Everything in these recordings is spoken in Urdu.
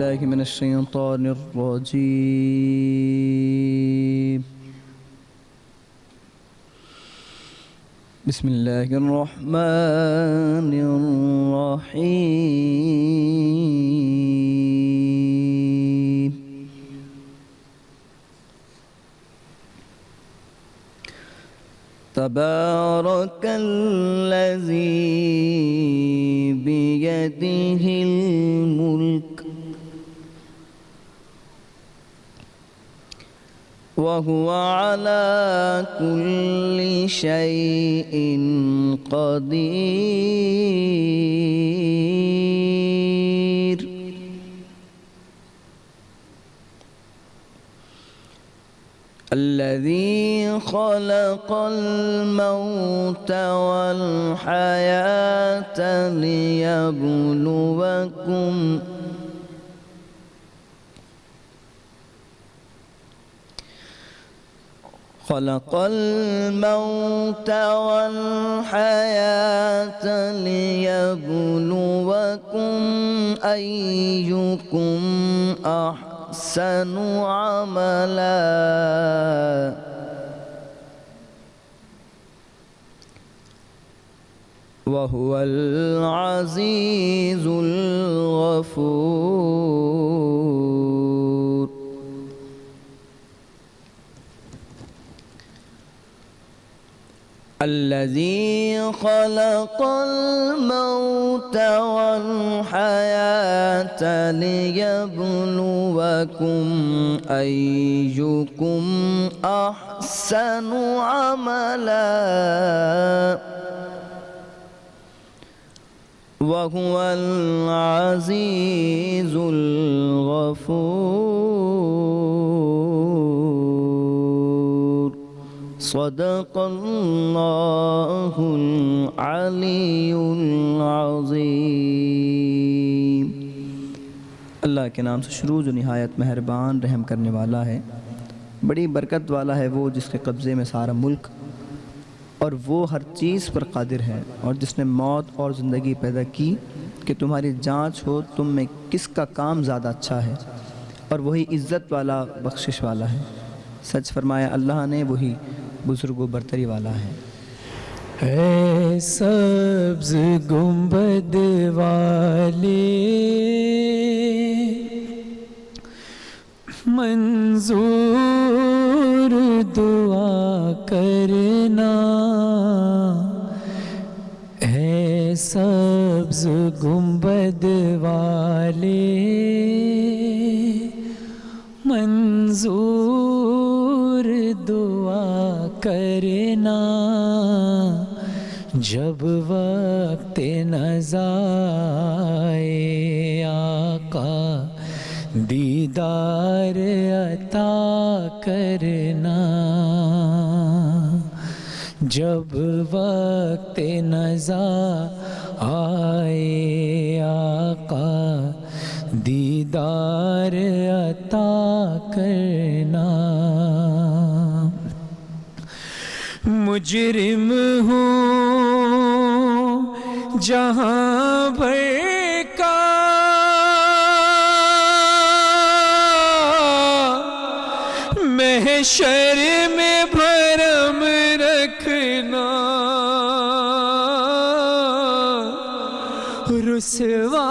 بالله من الشيطان الرجيم. بسم الله الرحمن الرحيم. تبارك الذي بيده الملك وهو على كل شيء قدير. الذي خلق الموت والحياة ليبلوكم خلق الموت والحياة ليبلوكم أيكم أحسن عملا وهو العزيز الغفور. الذي خلق الموت والحياة ليبلوكم أيكم أحسن عملا وهو العزيز الغفور. صدق اللہ العلی العظیم. اللہ کے نام سے شروع جو نہایت مہربان رحم کرنے والا ہے. بڑی برکت والا ہے وہ جس کے قبضے میں سارا ملک اور وہ ہر چیز پر قادر ہے، اور جس نے موت اور زندگی پیدا کی کہ تمہاری جانچ ہو تم میں کس کا کام زیادہ اچھا ہے، اور وہی عزت والا بخشش والا ہے. سچ فرمایا اللہ نے، وہی بزرگ و برتری والا ہے. اے سبز گنبد والے منظور دعا کرنا، اے سبز گنبد والے منظور دعا کرنا، جب وقت نزا آئے آقا دیدار عطا کرنا، جب وقت نزا آئے آقا دیدار عطا کرنا. مجرم ہوں جہاں بھر کا، محشر میں بھرم رکھنا، رسوا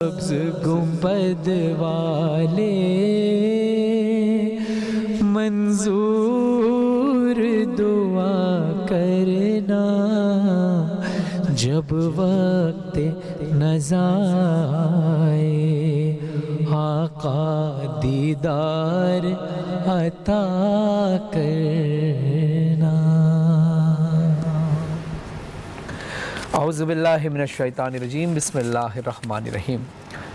سبز گنبد والے منظور دعا کرنا جب وقت نزا آئے آقا دیدار عطا کرنا۔ اعوذ باللہ من الشیطان الرجیم، بسم اللہ الرحمن الرحیم۔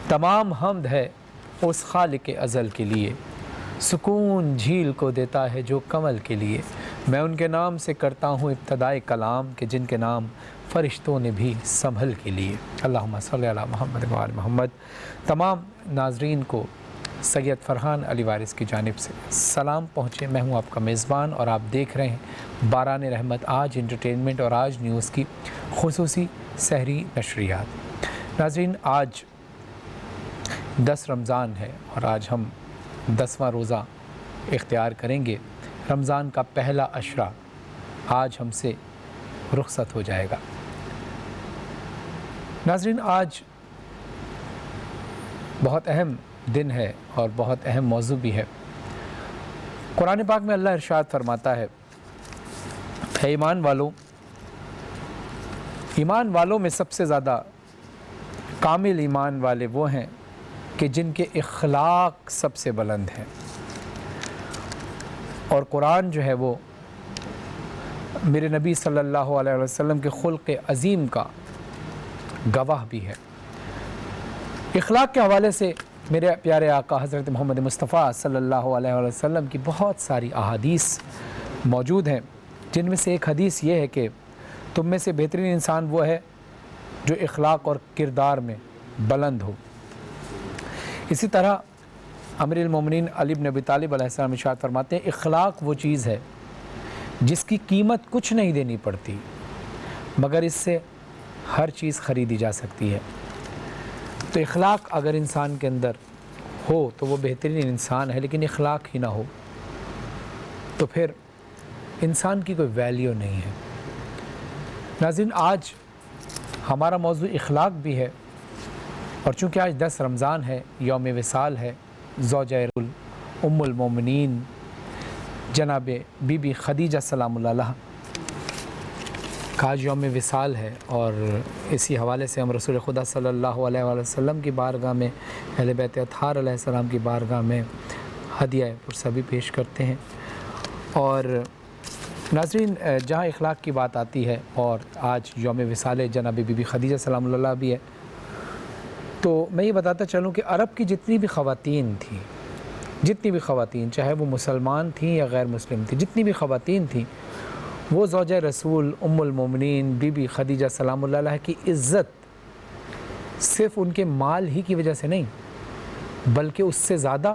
تمام حمد ہے اس خالق ازل کے لیے، سکون جھیل کو دیتا ہے جو کمل کے لیے۔ میں ان کے نام سے کرتا ہوں ابتدائے کلام کہ جن کے نام فرشتوں نے بھی سنبھل کے لیے۔ اللہم صلی علی محمد و آل محمد۔ تمام ناظرین کو سید فرحان علی وارث کی جانب سے سلام پہنچے۔ میں ہوں آپ کا میزبان اور آپ دیکھ رہے ہیں باران رحمت آج انٹرٹینمنٹ اور آج نیوز کی خصوصی سحری نشریات۔ ناظرین، آج 10 رمضان ہے اور آج ہم 10واں روزہ اختیار کریں گے۔ رمضان کا پہلا عشرہ آج ہم سے رخصت ہو جائے گا۔ ناظرین، آج بہت اہم دن ہے اور بہت اہم موضوع بھی ہے۔ قرآن پاک میں اللہ ارشاد فرماتا ہے، اے ایمان والوں میں سب سے زیادہ کامل ایمان والے وہ ہیں کہ جن کے اخلاق سب سے بلند ہیں۔ اور قرآن جو ہے وہ میرے نبی صلی اللہ علیہ وسلم کے خلق عظیم کا گواہ بھی ہے۔ اخلاق کے حوالے سے میرے پیارے آقا حضرت محمد مصطفیٰ صلی اللہ علیہ وسلم کی بہت ساری احادیث موجود ہیں، جن میں سے ایک حدیث یہ ہے کہ تم میں سے بہترین انسان وہ ہے جو اخلاق اور کردار میں بلند ہو۔ اسی طرح امیر المومنین علی بن ابی طالب علیہ السلام ارشاد فرماتے ہیں، اخلاق وہ چیز ہے جس کی قیمت کچھ نہیں دینی پڑتی مگر اس سے ہر چیز خریدی جا سکتی ہے۔ تو اخلاق اگر انسان کے اندر ہو تو وہ بہترین انسان ہے، لیکن اخلاق ہی نہ ہو تو پھر انسان کی کوئی ویلیو نہیں ہے۔ ناظرین، آج ہمارا موضوع اخلاق بھی ہے، اور چونکہ آج 10 رمضان ہے، یوم وصال ہے زوجہ رسول ام المومنین جناب بی بی خدیجہ سلام اللہ علیہا کا آج یوم وصال ہے، اور اسی حوالے سے ہم رسول خدا صلی اللہ علیہ وسلم کی بارگاہ میں، اہل بیت اطہار علیہ السلام کی بارگاہ میں ہدیہ پرسبی پیش کرتے ہیں۔ اور ناظرین، جہاں اخلاق کی بات آتی ہے اور آج یوم وصال جناب بی بی خدیجہ سلام اللہ بھی ہے، تو میں یہ بتاتا چلوں کہ عرب کی جتنی بھی خواتین چاہے وہ مسلمان تھیں یا غیر مسلم تھیں، جتنی بھی خواتین تھیں، وہ زوجہ رسول ام المومنین بی بی خدیجہ سلام اللہ علیہ کی عزت صرف ان کے مال ہی کی وجہ سے نہیں بلکہ اس سے زیادہ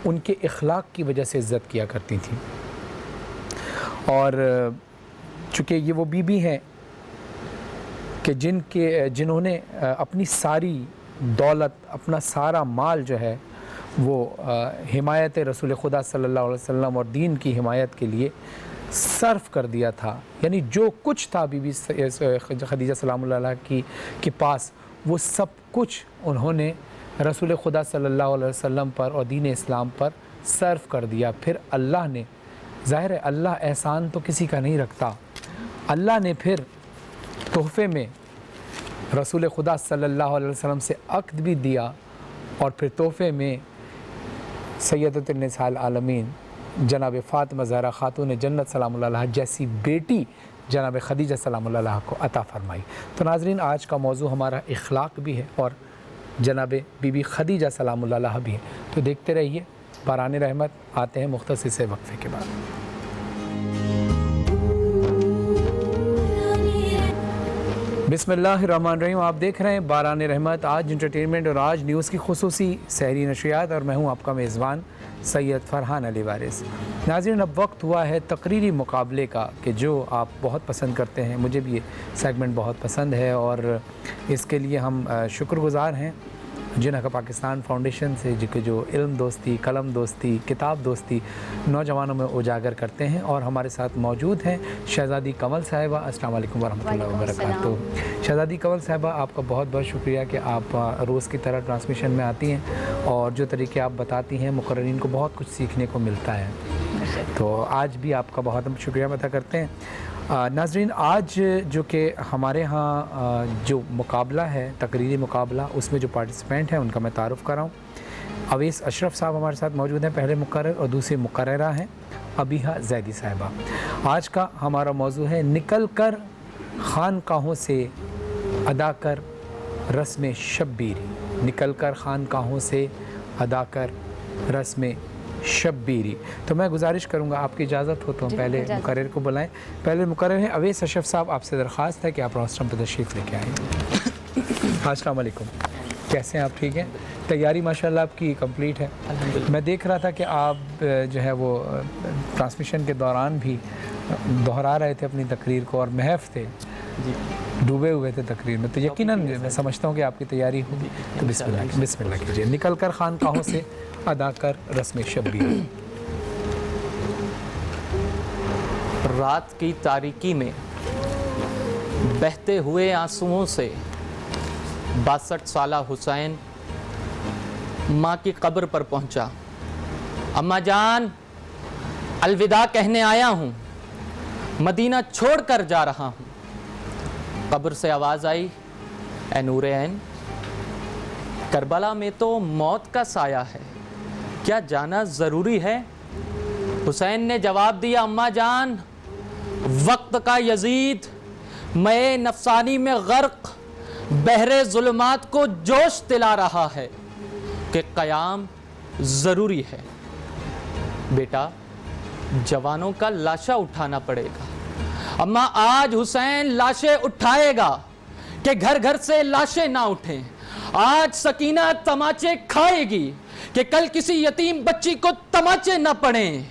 ان کے اخلاق کی وجہ سے عزت کیا کرتی تھیں۔ اور چونکہ یہ وہ بی بی ہیں کہ جنہوں نے اپنی ساری دولت، اپنا سارا مال جو ہے وہ حمایت رسول خدا صلی اللہ علیہ وسلم اور دین کی حمایت کے لیے صرف کر دیا تھا، یعنی جو کچھ تھا بی بی خدیجہ سلام اللہ علیہ کے پاس، وہ سب کچھ انہوں نے رسول خدا صلی اللہ علیہ وسلم پر اور دین اسلام پر صرف کر دیا۔ پھر اللہ نے، ظاہر ہے اللہ احسان تو کسی کا نہیں رکھتا، اللہ نے پھر تحفے میں رسول خدا صلی اللہ علیہ وسلم سے عقد بھی دیا، اور پھر تحفے میں سیدۃ النساء العالمین جناب فاطمہ زہرا خاتون جنت سلام اللہ علیہ جیسی بیٹی جناب خدیجہ سلام اللہ علیہ کو عطا فرمائی۔ تو ناظرین، آج کا موضوع ہمارا اخلاق بھی ہے اور جناب بی بی خدیجہ سلام اللہ علیہ بھی ہے۔ تو دیکھتے رہیے باران رحمت، آتے ہیں مختصر سے وقفے کے بعد۔ بسم اللہ الرحمن الرحیم، آپ دیکھ رہے ہیں باران رحمت آج انٹرٹینمنٹ اور آج نیوز کی خصوصی سحری نشریات، اور میں ہوں آپ کا میزبان سید فرحان علی وارث۔ ناظرین، اب وقت ہوا ہے تقریری مقابلے کا کہ جو آپ بہت پسند کرتے ہیں، مجھے بھی یہ سیگمنٹ بہت پسند ہے اور اس کے لیے ہم شکر گزار ہیں جن حق پاکستان فاؤنڈیشن سے جو علم دوستی، قلم دوستی، کتاب دوستی نوجوانوں میں اجاگر کرتے ہیں، اور ہمارے ساتھ موجود ہیں شہزادی کنول صاحبہ۔ السلام علیکم ورحمۃ اللہ وبرکاتہ۔ شہزادی کنول صاحبہ، آپ کا بہت بہت شکریہ کہ آپ روز کی طرح ٹرانسمیشن میں آتی ہیں، اور جو طریقے آپ بتاتی ہیں مقررین کو بہت کچھ سیکھنے کو ملتا ہے، تو آج بھی آپ کا بہت شکریہ ادا کرتے ہیں۔ ناظرین، آج جو کہ ہمارے ہاں جو مقابلہ ہے، تقریری مقابلہ، اس میں جو پارٹیسپینٹ ہیں ان کا میں تعارف کر رہا ہوں۔ اویس اشرف صاحب ہمارے ساتھ موجود ہیں، پہلے مقرر، اور دوسری مقررہ ہیں ابیحہ زیدی صاحبہ۔ آج کا ہمارا موضوع ہے نکل کر خانقاہوں سے ادا کر رسم شبیری۔ نکل کر خانقاہوں سے ادا کر رسم شبیری۔ تو میں گزارش کروں گا، آپ کی اجازت ہو تو پہلے مقرر کو بلائیں۔ پہلے مقرر ہیں اویس اشرف صاحب، آپ سے درخواست ہے کہ آپ روسٹرم پہ تشریف لے کے آئیں۔ السلام علیکم، کیسے ہیں آپ؟ ٹھیک ہیں؟ تیاری ماشاءاللہ آپ کی کمپلیٹ ہے۔ میں دیکھ رہا تھا کہ آپ جو ہے وہ ٹرانسمیشن کے دوران بھی دہرا رہے تھے اپنی تقریر کو، اور محف تھے، ڈوبے ہوئے تھے تقریر میں، تو یقیناً میں سمجھتا ہوں کہ آپ کی تیاری ہوگی، تو بسم اللہ کیجیے۔ نکل کر خانقاہوں سے ادا کر رسم شبیری۔ رات کی تاریکی میں بہتے ہوئے آنسوؤں سے 62 سالہ حسین ماں کی قبر پر پہنچا۔ اماں جان، الوداع کہنے آیا ہوں، مدینہ چھوڑ کر جا رہا ہوں۔ قبر سے آواز آئی، اے نور عین، کربلا میں تو موت کا سایہ ہے، کیا جانا ضروری ہے؟ حسین نے جواب دیا، اماں جان، وقت کا یزید میں نفسانی میں غرق بحر ظلمات کو جوش دلا رہا ہے کہ قیام ضروری ہے۔ بیٹا، جوانوں کا لاشا اٹھانا پڑے گا۔ اماں، آج حسین لاشیں اٹھائے گا کہ گھر گھر سے لاشیں نہ اٹھیں۔ آج سکینہ تماچے کھائے گی کہ کل کسی یتیم بچی کو تماچے نہ پڑیں۔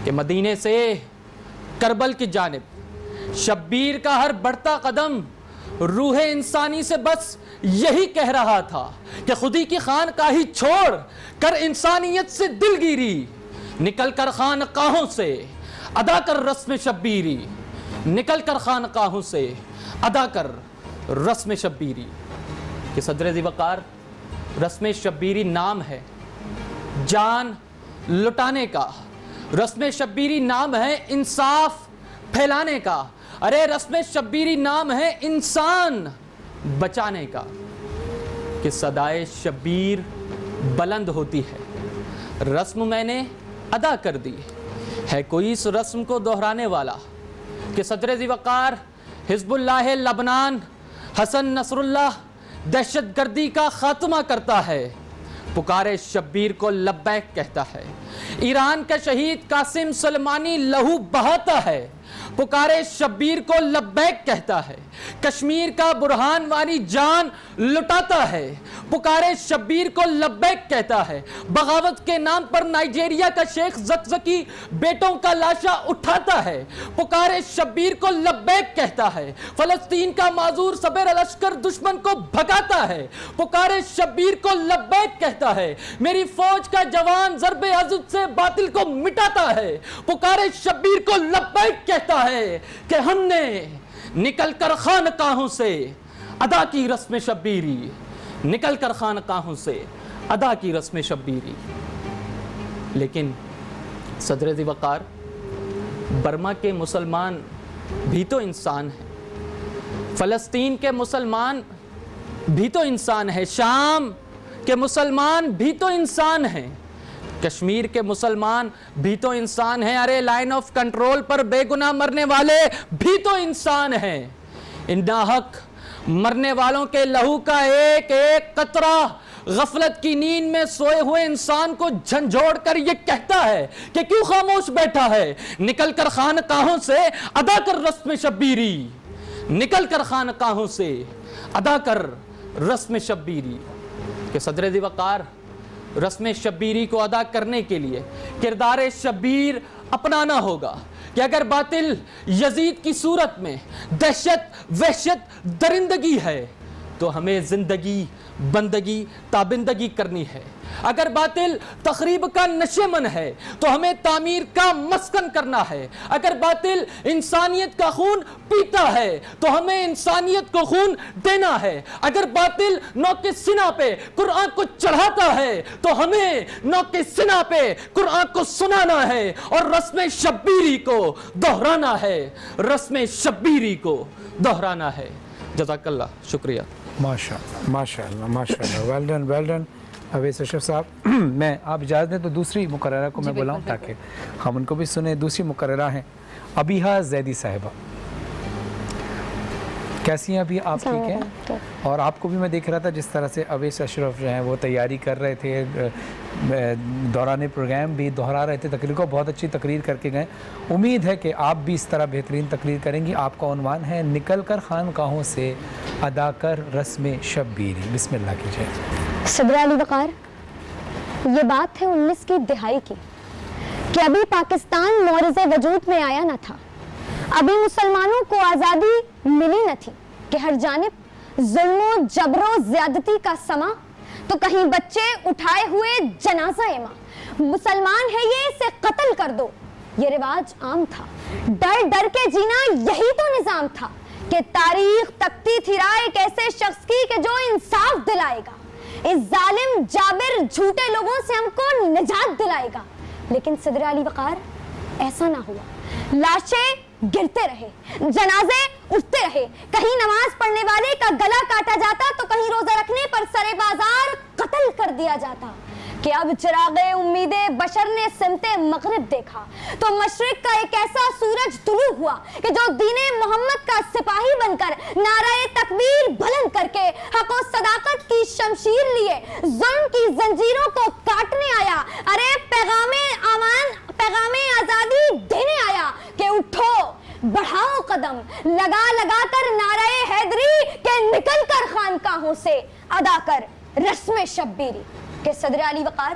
کہ مدینے سے کربل کی جانب شبیر کا ہر بڑھتا قدم روح انسانی سے بس یہی کہہ رہا تھا کہ خودی کی خانقاہی چھوڑ کر انسانیت سے دلگیری، نکل کر خانقاہوں سے ادا کر رسم شبیری، نکل کر خانقاہوں سے ادا کر رسم شبیری۔ کہ صدر ذی وقار، رسم شبیری نام ہے جان لٹانے کا، رسم شبیری نام ہے انصاف پھیلانے کا، ارے رسم شبیری نام ہے انسان بچانے کا۔ کہ صدائے شبیر بلند ہوتی ہے، رسم میں نے ادا کر دی، ہے کوئی اس رسم کو دہرانے والا؟ کہ صدر ذی وقار حزب اللہ لبنان حسن نصر اللہ دہشت گردی کا خاتمہ کرتا ہے، پکارے شبیر کو لبیک کہتا ہے۔ ایران کا شہید قاسم سلیمانی لہو بہاتا ہے، پکارے شبیر کو لبیک کہتا ہے۔ کشمیر کا برہان وانی جان لٹاتا ہے، پکارے شبیر کو لبیک کہتا ہے۔ بغاوت کے نام پر نائجیریا کا شیخ زکزکی بیٹوں کا لاشا اٹھاتا ہے، پکارے شبیر کو لبیک کہتا ہے۔ فلسطین کا معذور صبر لشکر دشمن کو بھگاتا ہے، پکارے شبیر کو لبیک کہتا ہے۔ میری فوج کا جوان ضرب عضد سے باطل کو مٹاتا ہے، پکارے شبیر کو لبیک کہتا ہے۔ کہ ہم نے نکل کر خانقاہوں سے ادا کی رسم شبیری، نکل کر خانقاہوں سے ادا کی رسم شبیری۔ لیکن صدر ذی وقار، برما کے مسلمان بھی تو انسان ہیں، فلسطین کے مسلمان بھی تو انسان ہیں، شام کے مسلمان بھی تو انسان ہیں، کشمیر کے مسلمان بھی تو انسان ہیں، ارے لائن آف کنٹرول پر بے گناہ مرنے والے بھی تو انسان ہیں۔ ان ناحق مرنے والوں کے لہو کا ایک ایک قطرہ غفلت کی نیند میں سوئے ہوئے انسان کو جھنجھوڑ کر یہ کہتا ہے کہ کیوں خاموش بیٹھا ہے؟ نکل کر خانقاہوں سے ادا کر رسم شبیری، نکل کر خانقاہوں سے ادا کر رسم شبیری۔ کہ صدر ذی وقار، رسم شبیری کو ادا کرنے کے لیے کردار شبیر اپنانا ہوگا کہ اگر باطل یزید کی صورت میں دہشت وحشت درندگی ہے تو ہمیں زندگی بندگی تابندگی کرنی ہے. اگر باطل تخریب کا نشیمن ہے تو ہمیں تعمیر کا مسکن کرنا ہے. اگر باطل انسانیت کا خون پیتا ہے تو ہمیں انسانیت کو خون دینا ہے. اگر باطل نوک سنا پہ قرآن کو چڑھاتا ہے تو ہمیں نوک سنا پہ قرآن کو سنانا ہے اور رسم شبیری کو دہرانا ہے. رسم شبیری کو دہرانا ہے. جزاک اللہ. شکریہ. ماشاءاللہ well done well done. Owais Ashraf صاحب، میں آپ اجازت دیں تو دوسری مقررہ کو میں بلاؤں تاکہ ہم ان کو بھی سنیں. دوسری مقررہ ہیں ابیہا زیدی صاحبہ. کیسی ہیں ابھی آپ؟ ٹھیک ہیں؟ اور آپ کو بھی میں دیکھ رہا تھا جس طرح سے اویس اشرف جو ہیں وہ تیاری کر رہے تھے، دوران پروگرام بھی دہرا رہے تھے تقریر کو. بہت اچھی تقریر کر کے گئے. امید ہے کہ آپ بھی اس طرح بہترین تقریر کریں گی. آپ کا عنوان ہے نکل کر خانقاہوں سے ادا کر رسم شبیری. بسم اللہ کیجیے. صدر علی وقار، یہ بات ہے 19 کی دہائی کی کہ ابھی پاکستان مورز وجود میں آیا نہ تھا. ابھی مسلمانوں کو آزادی ملی نہ تھی کہ ہر جانب ظلم و جبر و زیادتی کا سما تو کہیں بچے اٹھائے ہوئے جنازہ ماں. مسلمان ہے یہ، اسے قتل کر دو، یہ رواج عام تھا. ڈر ڈر کے جینا یہی تو نظام تھا کہ تاریخ تکتی تھی راہ ایک ایسے شخص کی کہ جو انصاف دلائے گا، اس ظالم جابر جھوٹے لوگوں سے ہم کو نجات دلائے گا. لیکن صدر علی وقار ایسا نہ ہوا. لاشیں گرتے رہے، جنازے اٹھتے رہے. کہیں نماز پڑھنے والے کا گلا کاٹا جاتا تو کہیں روزہ رکھنے پر سرے بازار قتل کر دیا جاتا. کہ اب چراغ امید بشر نے سمت مغرب دیکھا تو مشرق کا ایک ایسا سورج طلوع ہوا کہ جو دین محمد کا سپاہی بن کر نعرہ تکبیر بلند کر کے حق و صداقت کی شمشیر لیے ظلم کی زنجیروں کو کاٹنے آیا. ارے پیغام امان، پیغام آزادی دینے آیا کہ اٹھو بڑھاؤ قدم، لگا لگا کر نعرہ حیدری کہ نکل کر خانقاہوں سے ادا کر رسم شبیری. کہ صدر علی وقار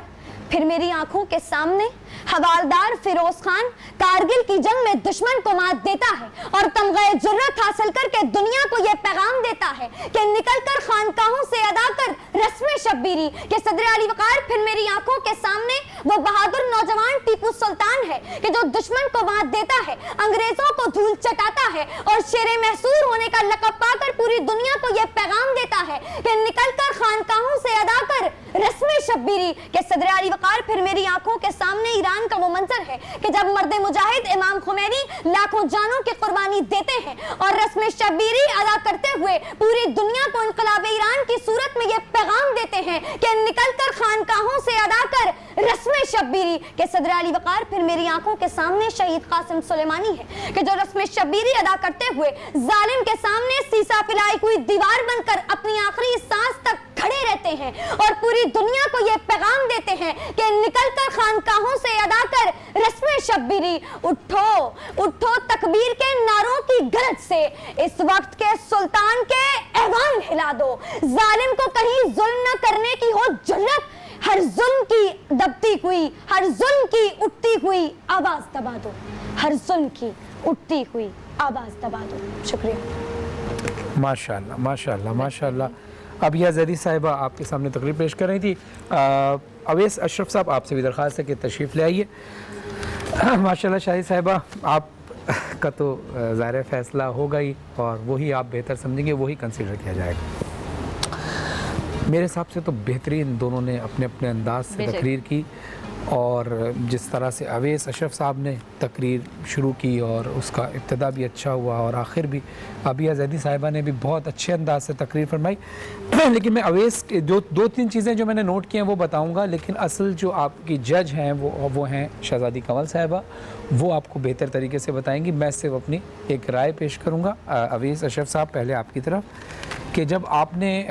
پھر میری آنکھوں کے سامنے حوالدار فیروز خان کارگل کی جنگ میں دشمن کو مات دیتا ہے اور تمغہ جرت حاصل کر کے دنیا کو یہ پیغام دیتا ہے کہ نکل کر خانقاہوں سے ادا کر رسم شبیری. کہ صدر علی وقار پھر میری آنکھوں کے سامنے وہ بہادر نوجوان ٹیپو سلطان ہے کہ جو دشمن کو مات دیتا ہے، انگریزوں کو دھول چٹاتا ہے اور شیر محصور ہونے کا لقب پا کر پوری دنیا کو یہ پیغام دیتا ہے کہ نکل کر خانقاہوں سے ادا کر رسم شبیری. کہ صدر علی وقار پھر میری آنکھوں کے سامنے ایران کا وہ منظر ہے کہ جب مرد مجاہد امام خمینی لاکھوں جانوں کی قربانی دیتے ہیں اور رسم شبیری ادا کرتے ہوئے پوری دنیا کو انقلاب ایران کی صورت میں یہ پیغام دیتے ہیں کہ نکل کر خانقاہوں سے ادا کر رسم شبیری. کہ صدر علی وقار پھر میری آنکھوں کے سامنے شہید قاسم سلیمانی ہے کہ جو رسم شبیری ادا کرتے ہوئے ظالم کے سامنے سیسا پلائی ہوئی دیوار بن کر اپنی آخری سانس تک کھڑے رہتے ہیں اور پوری دنیا کو یہ پیغام دیتے ہیں کہ نکل کر خانقاہوں سے ادا کر رسم شبیری. اٹھو اٹھو تکبیر کے نعروں کی گرج سے اس وقت کے سلطان کے ایوان ہلا دو. ظالم کو کہیں ظلم نہ کرنے کی ہو جرت، ہر ظلم کی دبتی ہوئی، ہر ظلم کی اٹھتی ہوئی آواز دبا دو، ہر ظلم کی اٹھتی ہوئی آواز دبا دو. شکریہ. ماشاءاللہ ماشاءاللہ ماشاءاللہ. ابیہا زیدی صاحبہ آپ کے سامنے تقریر پیش کر رہی تھی. اویس اشرف صاحب آپ سے بھی درخواست ہے کہ تشریف لے آئیے. ماشاءاللہ شاہد صاحبہ آپ کا تو ظاہر فیصلہ ہوگا ہی اور وہی آپ بہتر سمجھیں گے، وہی کنسیڈر کیا جائے گا. میرے حساب سے تو بہترین دونوں نے اپنے اپنے انداز سے تقریر کی اور جس طرح سے اویس اشرف صاحب نے تقریر شروع کی اور اس کا ابتدا بھی اچھا ہوا اور آخر بھی ابیہا زیدی صاحبہ نے بھی بہت اچھے انداز سے تقریر فرمائی. لیکن میں اویس کے دو تین چیزیں جو میں نے نوٹ کی ہیں وہ بتاؤں گا، لیکن اصل جو آپ کی جج ہیں وہ ہیں شہزادی کنول صاحبہ، وہ آپ کو بہتر طریقے سے بتائیں گی. میں صرف اپنی ایک رائے پیش کروں گا. اویس اشرف صاحب پہلے آپ کی طرف کہ جب آپ نے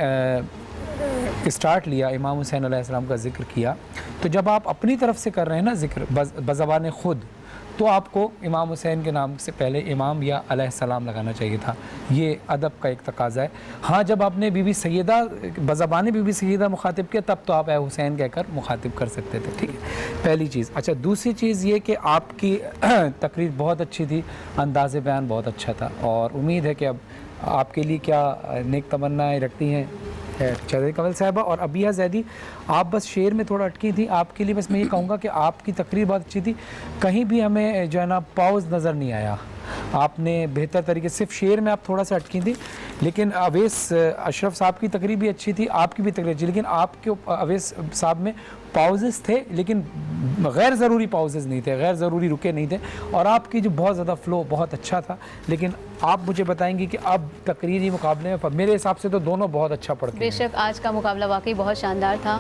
اسٹارٹ لیا امام حسین علیہ السلام کا ذکر کیا، تو جب آپ اپنی طرف سے کر رہے ہیں نا ذکر بزبان خود، تو آپ کو امام حسین کے نام سے پہلے امام یا علیہ السلام لگانا چاہیے تھا. یہ ادب کا ایک تقاضا ہے. ہاں جب آپ نے بی بی سیدہ بزبان بی بی سیدہ مخاطب کیا تب تو آپ اے حسین کہہ کر مخاطب کر سکتے تھے. ٹھیک ہے, پہلی چیز. اچھا, دوسری چیز یہ کہ آپ کی تقریر بہت اچھی تھی, انداز بیان بہت اچھا تھا, اور امید ہے کہ اب آپ کے لیے کیا نیک تمنائیں رکھتی ہیں چودھری کنول صاحبہ. اور ابیہ زیدی, آپ بس شعر میں تھوڑا اٹکی تھی. آپ کے لیے بس میں یہ کہوں گا کہ آپ کی تقریر بہت اچھی تھی, کہیں بھی ہمیں جو ہے نا پاؤز نظر نہیں آیا. آپ نے بہتر طریقے, صرف شعر میں آپ تھوڑا سا اٹکی تھی. لیکن اویس اشرف صاحب کی تقریر بھی اچھی تھی, آپ کی بھی تقریر اچھی, لیکن آپ کے اویس صاحب میں پاؤزز تھے لیکن غیر ضروری پاؤزز نہیں تھے, غیر ضروری رکے نہیں تھے, اور آپ کی جو بہت زیادہ فلو بہت اچھا تھا. لیکن آپ مجھے بتائیں گے کہ اب تقریری مقابلے میں میرے حساب سے تو دونوں بہت اچھا پڑھتے ہیں. بے شک آج کا مقابلہ واقعی بہت شاندار تھا.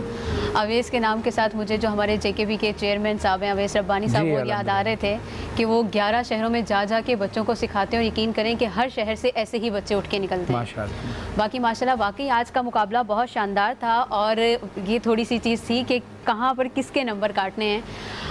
اویس کے نام کے ساتھ مجھے جو ہمارے جے کے بی کے چیئرمین صاحب ہیں اویس ربانی صاحب, وہ یاد آ رہے تھے کہ وہ 11 شہروں میں جا جا کے بچوں کو سکھاتے ہیں, اور یقین کریں کہ ہر شہر سے ایسے ہی بچے اٹھ کے نکلتے ہیں. ماشاءاللہ. باقی ماشاءاللہ واقعی آج کا مقابلہ بہت شاندار تھا, اور یہ تھوڑی سی چیز تھی کہ کہاں پر کس کے نمبر کاٹنے ہیں.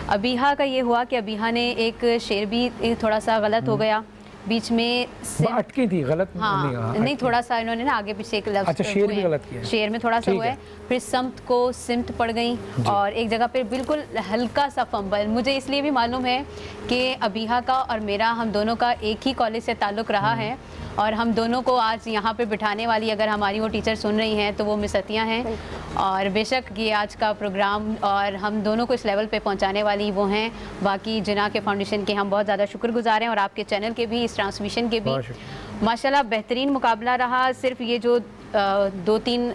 ابیہا کا یہ ہوا کہ ابیہا نے ایک شعر بھی تھوڑا سا غلط ہو گیا بیچ میں, اٹکی تھی, غلط نہیں تھوڑا سا انہوں نے نا آگے پیچھے ایک لفظ شعر بھی غلط کیا, شعر میں تھوڑا سا ہوا ہے. پھر سمت کو سمت پڑ گئی, اور ایک جگہ پہ بالکل ہلکا سا فمبل. مجھے اس لیے بھی معلوم ہے کہ ابیہا کا اور میرا, ہم دونوں کا ایک ہی کالج سے تعلق رہا ہے, اور ہم دونوں کو آج یہاں پہ بٹھانے والی اگر ہماری وہ ٹیچر سن رہی ہیں تو وہ مس عطیہ ہیں. اور بے شک یہ آج کا پروگرام اور ہم دونوں کو اس لیول پہ پہنچانے والی وہ ہیں. باقی جناح کے فاؤنڈیشن کے ہم بہت زیادہ شکر گزار ہیں, اور آپ کے چینل کے بھی, اس ٹرانسمیشن کے بھی. ماشاءاللہ بہترین مقابلہ رہا. صرف یہ جو 2-3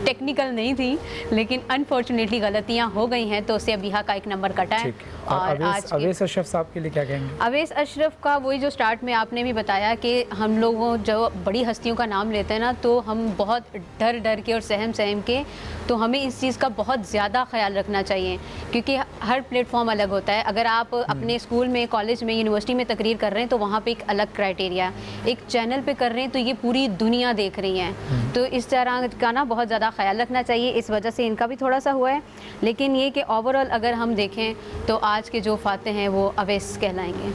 ٹیکنیکل نہیں تھی, لیکن انفارچونیٹلی غلطیاں ہو گئی ہیں, تو اسے ابیہا کا ایک نمبر کٹا ہے. اور آج اویس اشرف صاحب کے لیے کیا کہیں گے؟ اویس اشرف کا وہی جو سٹارٹ میں آپ نے بھی بتایا کہ ہم لوگوں جو بڑی ہستیوں کا نام لیتے ہیں نا, تو ہم بہت ڈر ڈر کے اور سہم سہم کے, تو ہمیں اس چیز کا بہت زیادہ خیال رکھنا چاہیے, کیونکہ ہر پلیٹ فارم الگ ہوتا ہے. اگر آپ اپنے اسکول میں, کالج میں, یونیورسٹی میں تقریر کر رہے ہیں تو وہاں پہ ایک الگ کرائٹیریا, ایک چینل پہ کر رہے ہیں تو یہ پوری دنیا دیکھ رہی ہیں, تو اس طرح کا نا بہت زیادہ خیال رکھنا چاہیے. اس وجہ سے ان کا بھی تھوڑا سا ہوا ہے, لیکن یہ کہ اوور آل اگر ہم دیکھیں تو آج کے جو فاتح ہیں وہ اویس کہلائیں گے.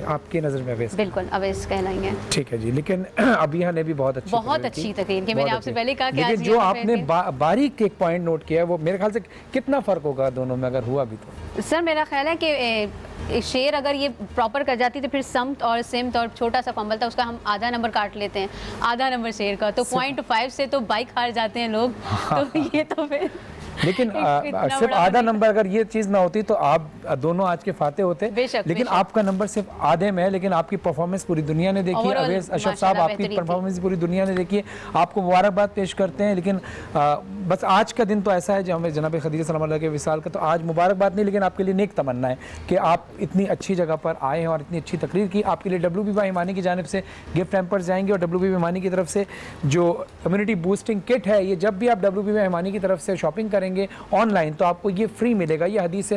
آپ کی نظر میں اویس؟ بالکل اویس کہلائیں گے. ٹھیک ہے جی. لیکن ابیہا نے بھی بہت اچھی تقریر کی. میں نے آپ سے پہلے کہا کہ لیکن جو آپ نے باریک ایک پوائنٹ نوٹ کیا ہے, وہ میرے خیال سے کتنا فرق ہوگا دونوں میں اگر ہوا بھی تو؟ سر میرا خیال ہے کہ شعر اگر یہ پراپر کر جاتی تو پھر سمت اور سمت اور چھوٹا سا فمبل تھا, اس کا ہم آدھا نمبر کاٹ لیتے ہیں, آدھا نمبر شعر کا, تو 0.5 سے تو بائک ہار جاتے ہیں لوگ. تو یہ تو پھر لیکن صرف آدھا نمبر اگر یہ چیز نہ ہوتی تو آپ دونوں آج کے فاتح ہوتے. لیکن آپ کا نمبر صرف آدھے میں ہے, لیکن آپ کی پرفارمنس پوری دنیا نے دیکھی ہے. اویس اشرف صاحب آپ کی پرفارمنس پوری دنیا نے دیکھی ہے, آپ کو مبارکباد پیش کرتے ہیں. لیکن بس آج کا دن تو ایسا ہے جو ہمیں جناب خدیجہ سلام اللہ کے وصال کا, تو آج مبارکباد نہیں, لیکن آپ کے لیے نیک تمنا ہے کہ آپ اتنی اچھی جگہ پر آئے ہیں اور اتنی اچھی تقریر کی. آپ کے لیے WBB ہمانی کی جانب سے گفٹ ہیمپرز جائیں گے, اور WBB ہمانی کی طرف سے جو کمیونٹی بوسٹنگ کٹ ہے, یہ جب بھی آپ WBB ہمانی کی طرف سے شاپنگ کریں گے آن لائن تو آپ کو یہ فری ملے گا. یہ حدیث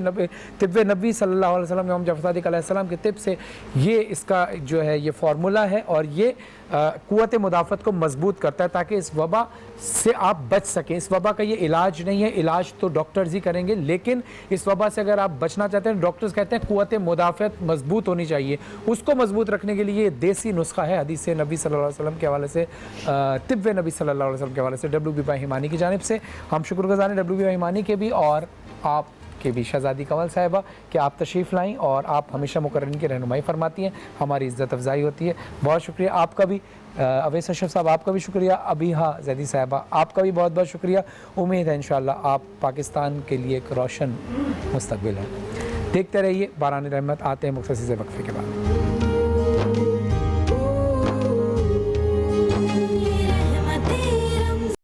طب نبی صلی اللہ علیہ وسلم امام جعفر صادق علیہ السلام کے طب سے یہ اس کا جو ہے یہ فارمولہ ہے, اور یہ قوت مدافعت کو مضبوط کرتا ہے تاکہ اس وبا سے آپ بچ سکیں. اس وبا کا یہ علاج نہیں ہے, علاج تو ڈاکٹرز ہی کریں گے, لیکن اس وبا سے اگر آپ بچنا چاہتے ہیں, ڈاکٹرز کہتے ہیں قوت مدافعت مضبوط ہونی چاہیے. اس کو مضبوط رکھنے کے لیے یہ دیسی نسخہ ہے حدیث نبی صلی اللہ علیہ وسلم کے حوالے سے, طب نبی صلی اللہ علیہ وسلم کے حوالے سے WBB ہمانی کی جانب سے ہم شکر گزار ہیں WBB ہمانی کے بھی, اور آپ کے بھی شہزادی کنول صاحبہ کہ آپ تشریف لائیں, اور آپ ہمیشہ مقررین کی رہنمائی فرماتی ہیں, ہماری عزت افزائی ہوتی ہے. بہت شکریہ آپ کا بھی. اویس اشرف صاحب آپ کا بھی شکریہ. ابیہا زیدی صاحبہ آپ کا بھی بہت بہت شکریہ. امید ہے انشاءاللہ آپ پاکستان کے لیے ایک روشن مستقبل ہے. دیکھتے رہیے باران رحمت. آتے ہیں مختصر سے وقفے کے بعد.